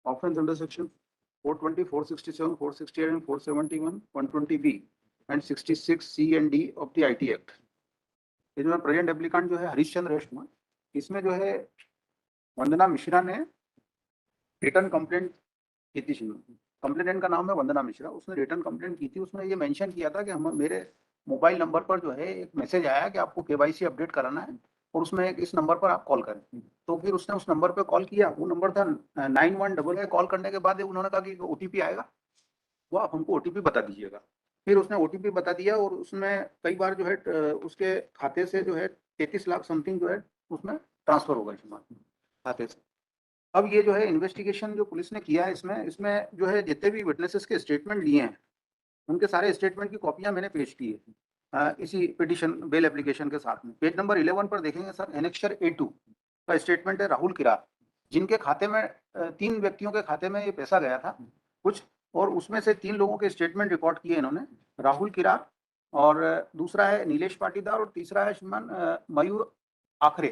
offense under section 420, 467, 468 and 471, 120B and 66C and D of the IT Act. इसमें present applicant जो है हरीशचंद्र रेशमा, इसमें जो है वंदना मिश्रा ने रिटर्न कंप्लेंट की थी। कंप्लेनेंट का नाम है वंदना मिश्रा, उसने रिटर्न कंप्लेंट की थी। उसने ये मेंशन किया था कि हम मेरे मोबाइल नंबर पर जो है एक मैसेज आया कि आपको केवाईसी अपडेट कराना है और उसमें इस नंबर पर आप कॉल करें। तो फिर उसने उस नंबर पर कॉल किया, वो नंबर था 9188। कॉल करने के बाद उन्होंने कहा कि ओटीपी आएगा, वो आप हमको ओटीपी बता दीजिएगा। फिर उसने ओटीपी बता दिया और उसमें कई बार जो है उसके खाते से जो है 33 लाख समथिंग जो है उसमें ट्रांसफर होगा खाते से। अब ये जो है इन्वेस्टिगेशन जो पुलिस ने किया है, इसमें जो है जितने भी विटनेसेस के स्टेटमेंट लिए हैं उनके सारे स्टेटमेंट की कॉपियां मैंने पेश की है इसी पिटीशन बेल एप्लीकेशन के साथ में। पेज नंबर 11 पर देखेंगे सर, एनेक्सर A2 का स्टेटमेंट है राहुल किरार, जिनके खाते में 3 व्यक्तियों के खाते में ये पैसा गया था कुछ, और उसमें से 3 लोगों के स्टेटमेंट रिकॉर्ड किए इन्होंने, राहुल किरार और दूसरा है नीलेश पाटीदार और तीसरा है श्रीमान मयूर आखरे।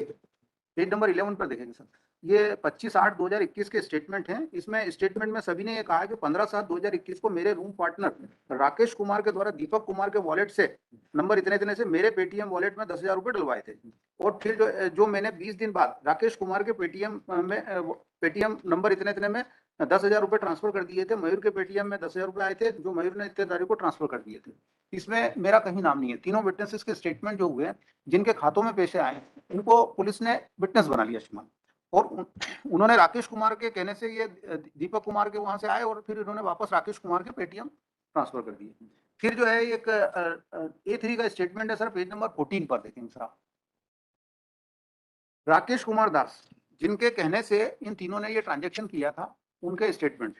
पेज नंबर 11 पर देखेंगे सर, ये 25/8/2021 के स्टेटमेंट हैं। इसमें स्टेटमेंट में सभी ने ये कहा कि 15/7/2021 को मेरे रूम पार्टनर राकेश कुमार के द्वारा दीपक कुमार के वॉलेट से नंबर इतने इतने से मेरे पेटीएम वॉलेट में 10,000 रुपए डलवाए थे, और फिर जो मैंने 20 दिन बाद राकेश कुमार के पेटीएम नंबर इतने इतने में 10,000 रुपए ट्रांसफर कर दिए थे। मयूर के पेटीएम में 10,000 रुपए आए थे जो मयूर ने इतने तारीख को ट्रांसफर कर दिए थे। इसमें मेरा कहीं नाम नहीं है। तीनों विटनेसेस के स्टेटमेंट जो हुए जिनके खातों में पैसे आए उनको पुलिस ने विटनेस बना लिया श्रीमान, और उन्होंने राकेश कुमार के कहने से ये दीपक कुमार के वहां से आए और फिर इन्होंने वापस राकेश कुमार के पेटीएम ट्रांसफर कर दिए। फिर जो है एक A3 का स्टेटमेंट है सर, पेज नंबर 14 पर देखेंगे सर आप। राकेश कुमार दास, जिनके कहने से इन तीनों ने ये ट्रांजेक्शन किया था, उनके स्टेटमेंट,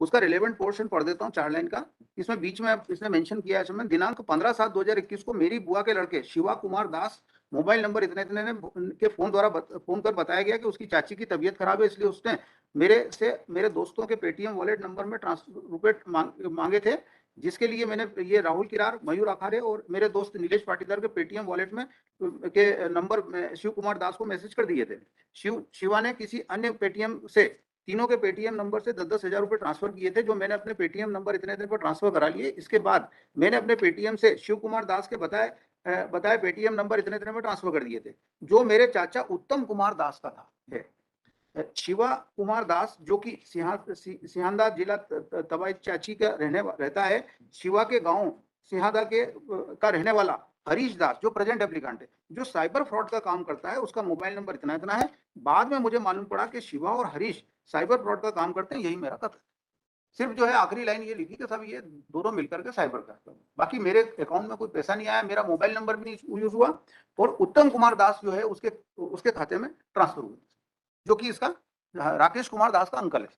उसका रिलेवेंट पोर्शन पढ़ देता हूँ 4 लाइन का। इसमें बीच में इसने मेंशन किया है, दिनांक 15/7/2021 को मेरी बुआ के लड़के शिवा कुमार दास मोबाइल नंबर इतने इतने ने के फोन कर बताया गया कि उसकी चाची की तबीयत खराब है, इसलिए उसने मेरे दोस्तों के पेटीएम वॉलेट नंबर में रुपए मांगे थे, जिसके लिए मैंने ये राहुल किरार, मयूर अखारे और मेरे दोस्त नीलेश पाटीदार के पेटीएम वॉलेट में के नंबर शिव कुमार दास को मैसेज कर दिए थे। शिवा ने किसी अन्य पेटीएम से तीनों के पेटीएम नंबर से 10-10 हजार रुपए ट्रांसफर किए थे, जो मैंने अपने पेटीएम नंबर इतने इतने पर ट्रांसफर करा लिए। इसके बाद मैंने अपने पेटीएम से शिव कुमार दास के बताए पेटीएम नंबर इतने इतने में ट्रांसफर कर दिए थे, जो मेरे चाचा उत्तम कुमार दास का था है। शिवा कुमार दास जो कि सिहांदा जिला तवाई चाची का रहता है। शिवा के गांव सिहांदा का रहने वाला हरीश दास जो प्रेजेंट एप्लीकेंट है, जो साइबर फ्रॉड का काम करता है, उसका मोबाइल नंबर इतना इतना है। बाद में मुझे मालूम पड़ा कि शिवा और हरीश साइबर फ्रॉड का काम करते हैं, यही मेरा कथन। सिर्फ जो है आखिरी लाइन ये लिखी कि सब ये दोनों मिलकर के साइबर का, बाकी मेरे अकाउंट में कोई पैसा नहीं आया, मेरा मोबाइल नंबर भी नहीं यूज हुआ, और उत्तम कुमार दास जो है उसके खाते में ट्रांसफर हुआ, जो कि इसका राकेश कुमार दास का अंकल है।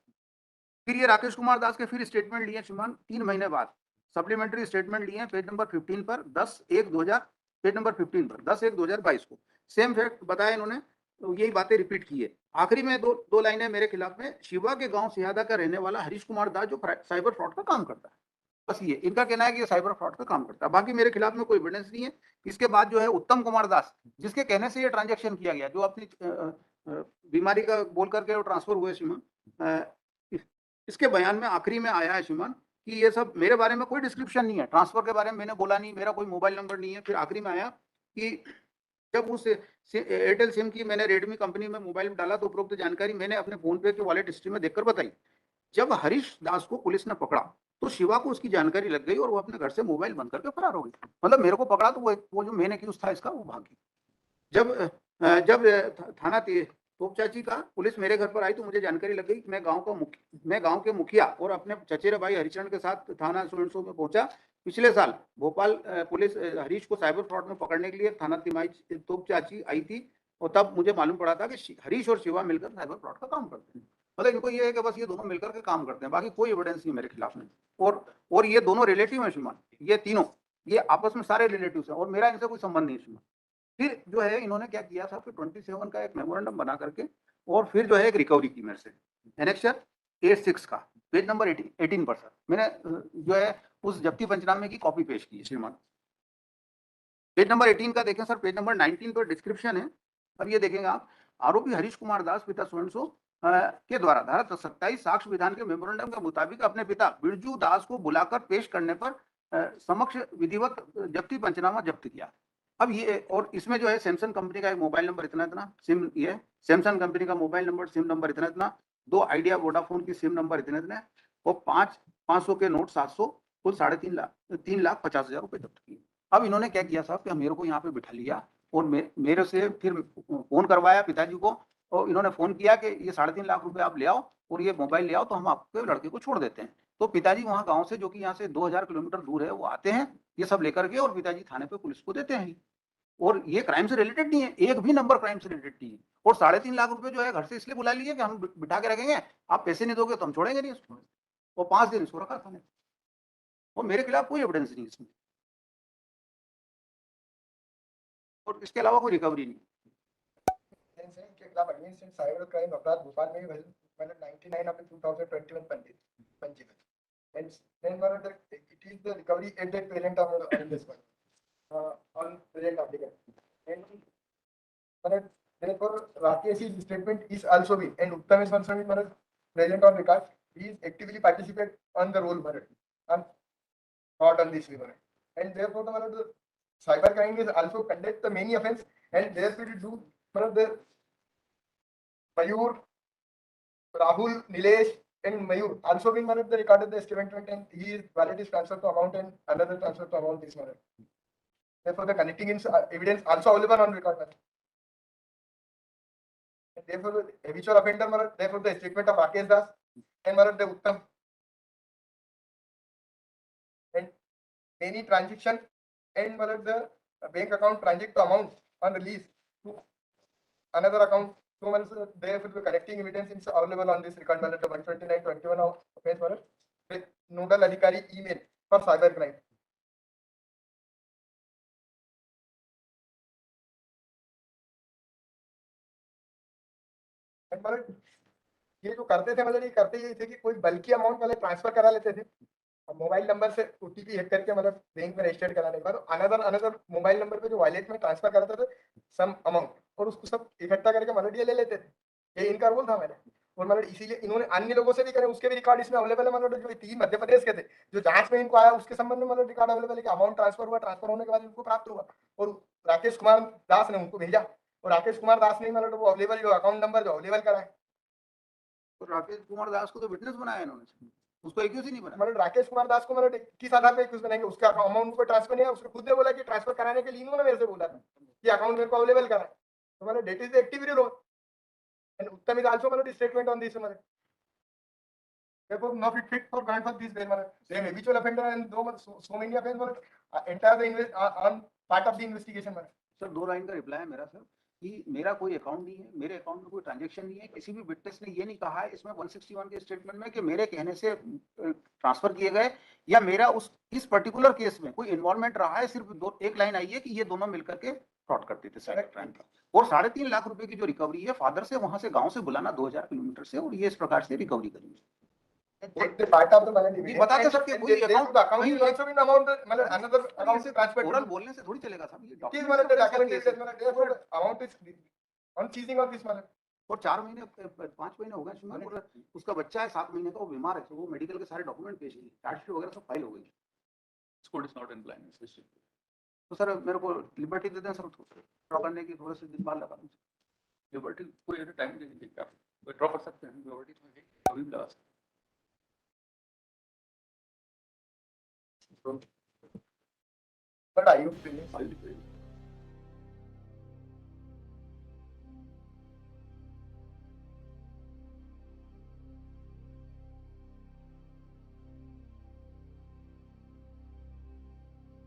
फिर ये राकेश कुमार दास के फिर स्टेटमेंट लिए श्रीमान 3 महीने बाद, सप्लीमेंट्री स्टेटमेंट लिए पेज नंबर 15 पर 10/1/2000, पेज नंबर 15 पर 10/1/2022 को सेम फैक्ट बताया इन्होंने, तो यही बातें रिपीट की है। आखिरी में दो लाइनें मेरे खिलाफ में, शिवा के गांव सिहादा का रहने वाला हरीश कुमार दास जो साइबर फ्रॉड का काम करता है, बस ये इनका कहना है कि ये साइबर फ्रॉड का काम करता है, बाकी मेरे खिलाफ में कोई एविडेंस नहीं है। इसके बाद जो है उत्तम कुमार दास, जिसके कहने से ये ट्रांजेक्शन किया गया, जो अपनी बीमारी का बोल करके ट्रांसफर हुए श्रीमान, इसके बयान में आखिरी में आया है श्रीमान कि ये सब मेरे बारे में कोई डिस्क्रिप्शन नहीं है, ट्रांसफर के बारे में मैंने बोला नहीं, मेरा कोई मोबाइल नंबर नहीं है। फिर आखिरी में आया कि जब उस एयरटेल सिम की मैंने रेडमी कंपनी में मोबाइल डाला तो उपरोक्त जानकारी मैंने अपने फोन पे की वॉलेट हिस्ट्री में देखकर बताई। जब हरीश दास को पुलिस ने पकड़ा तो शिवा को उसकी जानकारी लग गई और वो अपने घर से मोबाइल बंद करके फरार हो गई। मतलब मेरे को पकड़ा तो वो जो मैंने एक्यूज था इसका वो भाग गई। जब थाना तोपचाची का पुलिस मेरे घर पर आई तो मुझे जानकारी लग गई। मैं गांव के मुखिया और अपने चचेरे भाई हरिचरण के साथ थाना सो में पहुंचा। पिछले साल भोपाल पुलिस हरीश को साइबर फ्रॉड में पकड़ने के लिए थाना तिमाही तोपचाची आई थी, और तब मुझे मालूम पड़ा था कि हरीश और शिवा मिलकर साइबर फ्रॉड का काम करते हैं। मतलब इनको ये है कि बस ये दोनों मिलकर के काम करते हैं, बाकी कोई एविडेंस नहीं मेरे खिलाफ में। और ये दोनों रिलेटिव है श्रीमान, ये तीनों ये आपस में सारे रिलेटिव है, और मेरा इनसे कोई संबंध नहीं है श्रीमान। फिर जो है इन्होंने क्या किया था, फिर 27 का एक मेमोरेंडम बना करके और फिर जो है एक रिकवरी की मेरे से, एनेक्सर A6 का पेज नंबर 18 पर सर मैंने जो है उस जब्ती पंचनामे की कॉपी पेश की है श्रीमान। पेज नंबर 18 का देखें सर, पेज नंबर 19 पर डिस्क्रिप्शन है। अब ये देखेंगे आप, आरोपी हरीश कुमार दास पिता स्वयं के द्वारा धारा 27 साक्ष्य विधान के मेमोरेंडम के मुताबिक अपने पिता बिरजू दास को बुलाकर पेश करने पर समक्ष विधिवत जब्ती पंचनामा जब्त किया। अब ये और इसमें जो है सैमसंग कंपनी का एक मोबाइल नंबर इतना सिम, ये सैमसंग कंपनी का मोबाइल नंबर सिम नंबर इतना, 2 आइडिया वोडाफोन की सिम नंबर इतने और 500 के नोट 700, कुल 3,50,000 रुपए जब्त किए। अब इन्होंने क्या किया साहब कि मेरे को यहाँ पे बिठा लिया और मेरे से फिर फोन करवाया पिताजी को, और इन्होंने फोन किया कि ये 3.5 लाख रुपए आप ले आओ और ये मोबाइल ले आओ तो हम आपके लड़के को छोड़ देते हैं। तो पिताजी वहाँ गांव से, जो कि यहाँ से 2000 किलोमीटर दूर है, वो आते हैं ये सब लेकर के, और पिताजी थाने पे पुलिस को देते हैं। और ये क्राइम से रिलेटेड नहीं है, एक भी नंबर क्राइम से रिलेटेड नहीं है। और 3.5 लाख रुपए जो है घर से इसलिए बुला लिए कि हम बिठा के रखेंगे, आप पैसे नहीं दोगे तो हम छोड़ेंगे नहीं उसको। वो 5 दिन इसको रखा थाने, और मेरे खिलाफ कोई एविडेंस नहीं इसमें, और इसके अलावा कोई रिकवरी नहीं। के खिलाफ अगेंस्ट साइबर क्राइम अपराध भोपाल में मतलब 99 of 2021 पंजीबद्ध, and then it is the recovery at that parent of on this one on present applicant, and therefore Rakesh's statement is also be, and Uttam is concerned with present on record, he is actively participate on the role and not on this one, and therefore the cyber crime is also conduct the many offense, and therefore do the Mayur, Rahul, Nilesh, and Mayur also been the recorded the statement, and he is valid is transfer to amount and another transfer to amount is manner. Therefore, the connecting evidence also available on record. And therefore, the habitual offender, therefore, the statement of Rakesh Das and the Uttam, and many transaction and the bank account transact to amount on release to another account. So once therefore the connecting evidence is available on this record matter 129/21 of offense warrant with nodal adhikari email for cyber crime. And ये जो करते थे मतलब ये करते ये थे कि कोई बल्कि अमाउंट वाले ट्रांसफर करा लेते थे मोबाइल नंबर से ओटीपी हैक करके, मतलब बैंक में रजिस्टर्ड कराने के बाद अनदर मोबाइल नंबर पे जो वॉलेट में ट्रांसफर कराते थे सम अमाउंट, और उसको सब इकट्ठा करके मतलब ये ले लेते थे। ये इनका रोल था मैंने, और मतलब इसीलिए इन्होंने अन्य लोगों से भी करे, उसके भी रिकॉर्ड इसमें अवेलेबल है। मतलब जो 3 मध्य प्रदेश के थे जो जांच में इनको आया उसके संबंध में मतलब रिकॉर्ड अवेलेबल है कि अमाउंट ट्रांसफर हुआ, ट्रांसफर होने के बाद इनको प्राप्त हुआ, और राकेश कुमार दास ने उनको भेजा, और राकेश कुमार दास ने मतलब वो अवेलेबल जो अकाउंट नंबर जो अवेलेबल कराए, तो राकेश कुमार दास को तो विटनेस बनाया इन्होंने, उसको एक्यूज ही नहीं बना। मतलब राकेश कुमार दास को मतलब किस आधार पे एक्यूज बनाएंगे, उसका अमाउंट को ट्रांसफर नहीं है, उसने खुद ने बोला कि ट्रांसफर कराने के लिए इन्होंने मेरे से बोला था कि अकाउंट मेरे को अवेलेबल करा, तो मतलब that is the activity role and उत्तम इज आल्सो मतलब स्टेटमेंट ऑन दिस मतलब therefore not fit for grant for this मतलब they may habitual offender and so many offense मतलब entire the on part of the investigation मतलब। Sir 2 line का reply है मेरा sir कि मेरा कोई अकाउंट नहीं है, मेरे अकाउंट में कोई ट्रांजैक्शन नहीं है, किसी भी विटनेस ने ये नहीं कहा है इसमें 161 के स्टेटमेंट में कि मेरे कहने से ट्रांसफर किए गए, या मेरा उस इस पर्टिकुलर केस में कोई इन्वॉल्वमेंट रहा है। सिर्फ एक लाइन आई है कि ये दोनों मिलकर के फ्रॉड करते थे साइबर क्राइम का, और 3.5 लाख रुपए की जो रिकवरी है फादर से वहां से गांव से बुलाना 2000 किलोमीटर से, और ये इस प्रकार से रिकवरी करी। part of the money बताते सबके कोई account is also been amount मतलब another account से ट्रांसफर ओरल बोलने से थोड़ी चलेगा साहब, ये किस मतलब डॉक्यूमेंट मतलब therefore amount is on seizing of this मतलब, और 4 महीने 5 महीने हो गए सुना, और उसका बच्चा है 7 महीने का, वो बीमार है, तो वो मेडिकल के सारे डॉक्यूमेंट पेश किए, चार्जशीट वगैरह सब फाइल हो गई। School is not in blind, तो सर मेरे को लिबर्टी दे दें सर, ड्रॉ करने की थोड़े से दिन बाद लगा दूं। लिबर्टी कोई टाइम दे दीजिए, आप ड्रॉ कर सकते हैं, लिबर्टी तो है अभी भी लगा सकते हैं। But are you